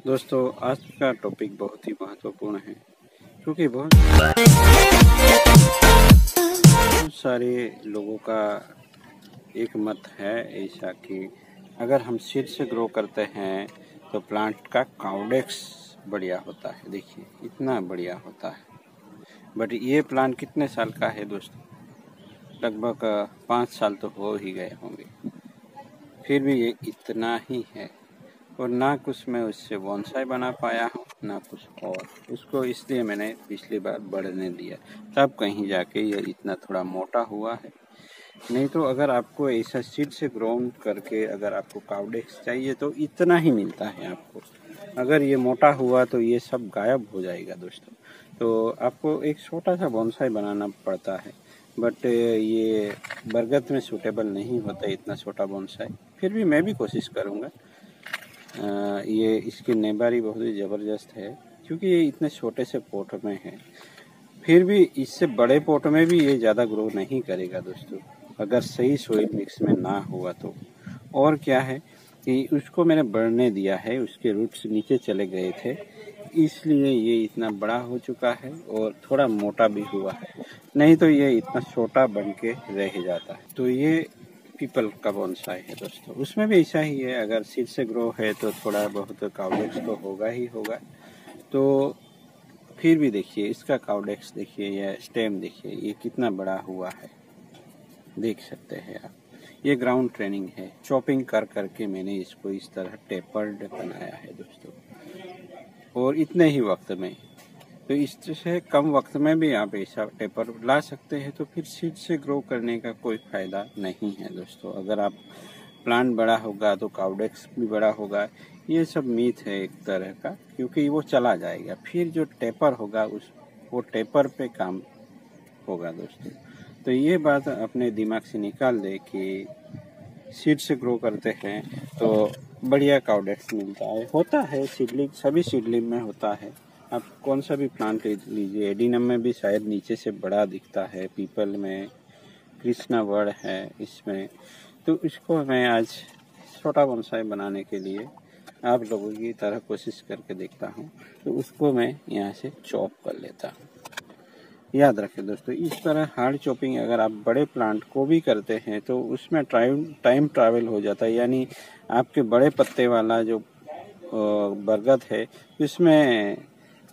दोस्तों, आज का टॉपिक बहुत ही महत्वपूर्ण है क्योंकि बहुत सारे लोगों का एक मत है ऐसा कि अगर हम सीड से ग्रो करते हैं तो प्लांट का काउडेक्स बढ़िया होता है। देखिए इतना बढ़िया होता है, बट ये प्लांट कितने साल का है दोस्तों? लगभग 5 साल तो हो ही गए होंगे, फिर भी ये इतना ही है और ना कुछ मैं उससे बोनसाई बना पाया हूँ ना कुछ और। उसको इसलिए मैंने पिछली बार बढ़ने दिया, तब कहीं जाके ये इतना थोड़ा मोटा हुआ है। नहीं तो अगर आपको ऐसा सीड से ग्रोन करके अगर आपको काउडेक्स चाहिए तो इतना ही मिलता है आपको। अगर ये मोटा हुआ तो ये सब गायब हो जाएगा दोस्तों। तो आपको एक छोटा सा बोनसाई बनाना पड़ता है, बट ये बरगद में सूटेबल नहीं होता इतना छोटा बोनसाई। फिर भी मैं भी कोशिश करूँगा। ये इसकी नेबारी बहुत ही ज़बरदस्त है क्योंकि ये इतने छोटे से पोट में है। फिर भी इससे बड़े पोट में भी ये ज़्यादा ग्रो नहीं करेगा दोस्तों, अगर सही सोइल मिक्स में ना हुआ तो। और क्या है कि उसको मैंने बढ़ने दिया है, उसके रूट्स नीचे चले गए थे, इसलिए ये इतना बड़ा हो चुका है और थोड़ा मोटा भी हुआ है। नहीं तो ये इतना छोटा बन के रह जाता है। तो ये पीपल का बोनसाई है दोस्तों, उसमें भी ऐसा ही है। अगर सीड से ग्रो है तो थोड़ा बहुत काउडेक्स तो होगा ही होगा। तो फिर भी देखिए इसका काउडेक्स देखिए, यह स्टेम देखिए ये कितना बड़ा हुआ है, देख सकते हैं आप। ये ग्राउंड ट्रेनिंग है, चॉपिंग कर करके मैंने इसको इस तरह टेपर्ड बनाया है दोस्तों, और इतने ही वक्त में। तो इससे कम वक्त में भी आप ऐसा टेपर ला सकते हैं, तो फिर सीड से ग्रो करने का कोई फ़ायदा नहीं है दोस्तों। अगर आप प्लांट बड़ा होगा तो काउडेक्स भी बड़ा होगा, ये सब मीथ है एक तरह का, क्योंकि वो चला जाएगा। फिर जो टेपर होगा वो टेपर पे काम होगा दोस्तों। तो ये बात अपने दिमाग से निकाल दे कि सीड से ग्रो करते हैं तो बढ़िया काउडेक्स मिलता है। होता है सीडलिंग, सभी सीडलिंग में होता है। आप कौन सा भी प्लांट लीजिए, एडिनम में भी शायद नीचे से बड़ा दिखता है, पीपल में, कृष्णा वर्ड है इसमें। तो इसको मैं आज छोटा बोनसाई बनाने के लिए आप लोगों की तरह कोशिश करके देखता हूँ। तो उसको मैं यहाँ से चॉप कर लेता हूँ। याद रखें दोस्तों, इस तरह हार्ड चॉपिंग अगर आप बड़े प्लांट को भी करते हैं तो उसमें टाइम ट्रैवल हो जाता है। यानी आपके बड़े पत्ते वाला जो बरगद है इसमें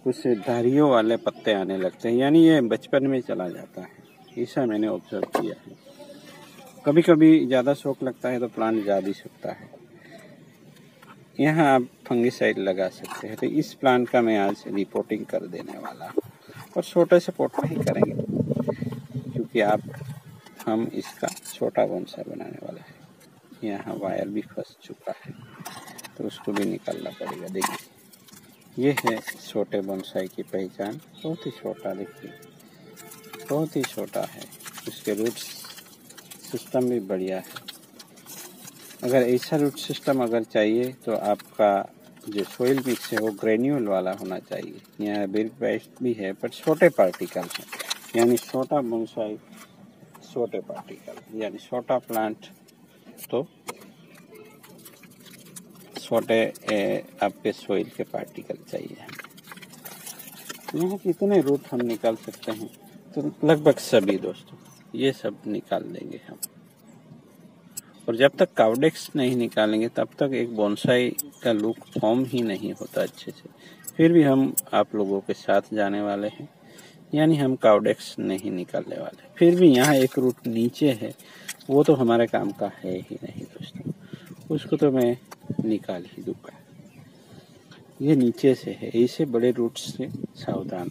कुछ धारियों वाले पत्ते आने लगते हैं, यानी ये बचपन में चला जाता है। ऐसा मैंने ऑब्जर्व किया है। कभी कभी ज़्यादा शौक लगता है तो प्लांट जा भी सकता है। यहाँ आप फंगिसाइड लगा सकते हैं। तो इस प्लांट का मैं आज रिपोर्टिंग कर देने वाला हूँ, और छोटे से पोट में ही करेंगे क्योंकि हम इसका छोटा बोनसाई बनाने वाला है। यहाँ वायर भी फंस चुका है तो उसको भी निकालना पड़ेगा। देखिए ये है छोटे बोनसाई की पहचान। बहुत ही छोटा, देखिए बहुत ही छोटा है। उसके रूट सिस्टम भी बढ़िया है। अगर ऐसा रूट सिस्टम अगर चाहिए तो आपका जो सोइल मिक्स है वो ग्रेन्यूल वाला होना चाहिए। यहाँ बिर्क बेस्ट भी है पर छोटे पार्टिकल है, यानी छोटा बोनसाई छोटे पार्टिकल, यानी छोटा प्लांट तो छोटे आपके सोइल के पार्टिकल चाहिए। यहाँ कितने रूट हम निकाल सकते हैं? तो लगभग सभी दोस्तों, ये सब निकाल देंगे हम। और जब तक काउडेक्स नहीं निकालेंगे तब तक एक बोनसाई का लुक फॉर्म ही नहीं होता अच्छे से। फिर भी हम आप लोगों के साथ जाने वाले हैं, यानी हम काउडेक्स नहीं निकालने वाले। फिर भी यहाँ एक रूट नीचे है, वो तो हमारे काम का है ही नहीं दोस्तों, उसको तो मैं निकाल ही दूंगा। ये नीचे से है, ऐसे बड़े रूट से सावधान,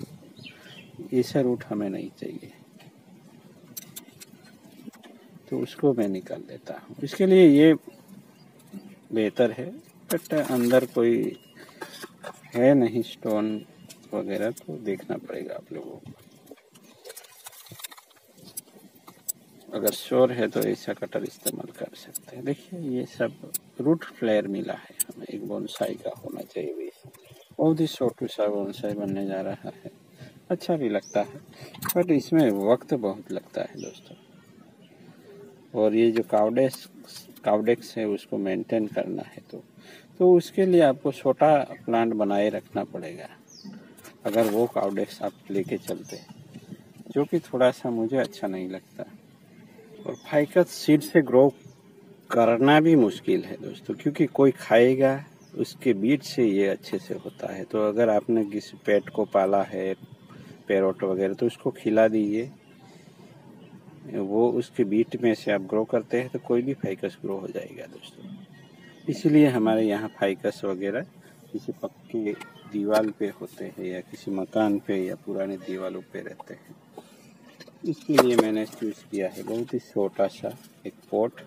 ऐसा रूट हमें नहीं चाहिए, तो उसको मैं निकाल देता हूँ। इसके लिए ये बेहतर है, बट अंदर कोई है नहीं स्टोन वगैरह, तो देखना पड़ेगा आप लोगों को। अगर श्योर है तो ऐसा कटर इस्तेमाल कर सकते हैं। देखिए ये सब रूट फ्लेयर मिला है हमें, एक बोनसाई का होना चाहिए भी। बहुत ही छोटू सा बोनसाई बनने जा रहा है, अच्छा भी लगता है, बट इसमें वक्त बहुत लगता है दोस्तों। और ये जो काउडेक्स है उसको मेंटेन करना है, तो तो उसके लिए आपको छोटा प्लांट बनाए रखना पड़ेगा अगर वो काउडेक्स आप लेके चलते हैं, जो कि थोड़ा सा मुझे अच्छा नहीं लगता। और फाइकस सीड से ग्रो करना भी मुश्किल है दोस्तों, क्योंकि कोई खाएगा उसके बीज से ये अच्छे से होता है। तो अगर आपने किसी पेट को पाला है, पैरोट वगैरह, तो उसको खिला दीजिए, वो उसके बीट में से आप ग्रो करते हैं तो कोई भी फाइकस ग्रो हो जाएगा दोस्तों। इसीलिए हमारे यहाँ फाइकस वगैरह किसी पक्की दीवार पे होते हैं या किसी मकान पे या पुराने दीवारों पे रहते हैं। इसके लिए मैंने चूज़ किया है बहुत ही छोटा सा एक पॉट,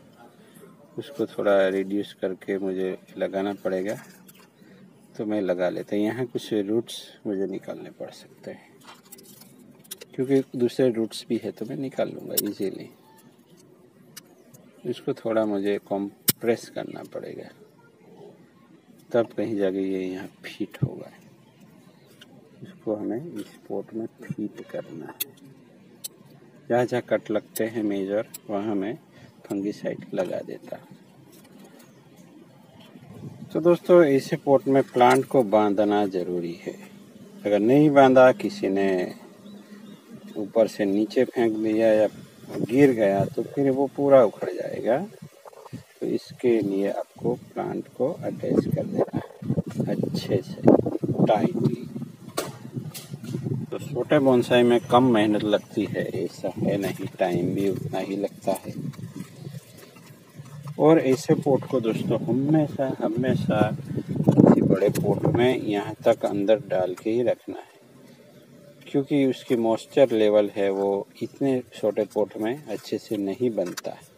उसको थोड़ा रिड्यूस करके मुझे लगाना पड़ेगा, तो मैं लगा लेता हूँ। यहाँ कुछ रूट्स मुझे निकालने पड़ सकते हैं, क्योंकि दूसरे रूट्स भी है तो मैं निकाल लूँगा इजीली। इसको थोड़ा मुझे कंप्रेस करना पड़ेगा, तब कहीं जाके ये यहाँ फिट होगा। इसको हमें इस पॉट में फिट करना है। जहाँ जहाँ कट लगते हैं मेजर, वहाँ मैं फंगीसाइड लगा देता। तो दोस्तों ऐसे पॉट में प्लांट को बांधना ज़रूरी है। अगर नहीं बांधा, किसी ने ऊपर से नीचे फेंक दिया या गिर गया, तो फिर वो पूरा उखड़ जाएगा। तो इसके लिए आपको प्लांट को अटैच कर देना है अच्छे से टाइटली। तो छोटे बोनसाई में कम मेहनत लगती है ऐसा है नहीं, टाइम भी उतना ही लगता है। और ऐसे पोट को दोस्तों हमेशा किसी बड़े पोट में यहाँ तक अंदर डाल के ही रखना है, क्योंकि उसकी मॉइस्चर लेवल है वो इतने छोटे पोट में अच्छे से नहीं बनता है।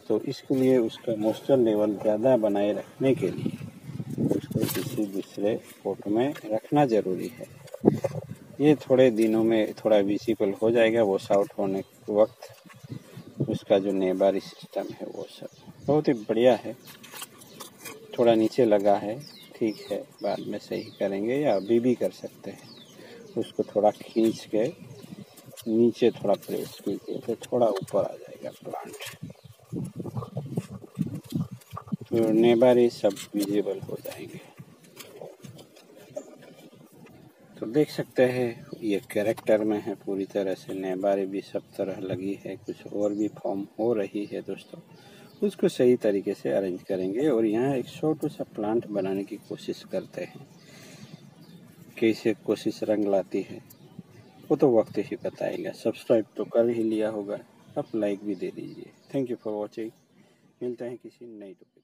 तो इसके लिए उसका मॉइस्चर लेवल ज़्यादा बनाए रखने के लिए उसको किसी दूसरे पोट में रखना ज़रूरी है। ये थोड़े दिनों में थोड़ा विजिबल हो जाएगा वो आउट होने के वक्त। उसका जो नेबारी सिस्टम है वो सब बहुत ही बढ़िया है। थोड़ा नीचे लगा है, ठीक है, बाद में सही करेंगे या अभी भी कर सकते हैं। उसको थोड़ा खींच के नीचे थोड़ा प्रेस कीजिए तो थोड़ा ऊपर आ जाएगा प्लांट, तो नेबारी सब विजिबल हो जाएंगे। तो देख सकते हैं ये कैरेक्टर में है पूरी तरह से, नेबारी भी सब तरह लगी है, कुछ और भी फॉर्म हो रही है दोस्तों। उसको सही तरीके से अरेंज करेंगे और यहाँ एक छोटा सा प्लांट बनाने की कोशिश करते हैं। कैसे कोशिश रंग लाती है वो तो वक्त ही बताएगा। सब्सक्राइब तो कर ही लिया होगा, अब लाइक भी दे दीजिए। Thank you for watching. मिलते हैं किसी नई टॉपिक।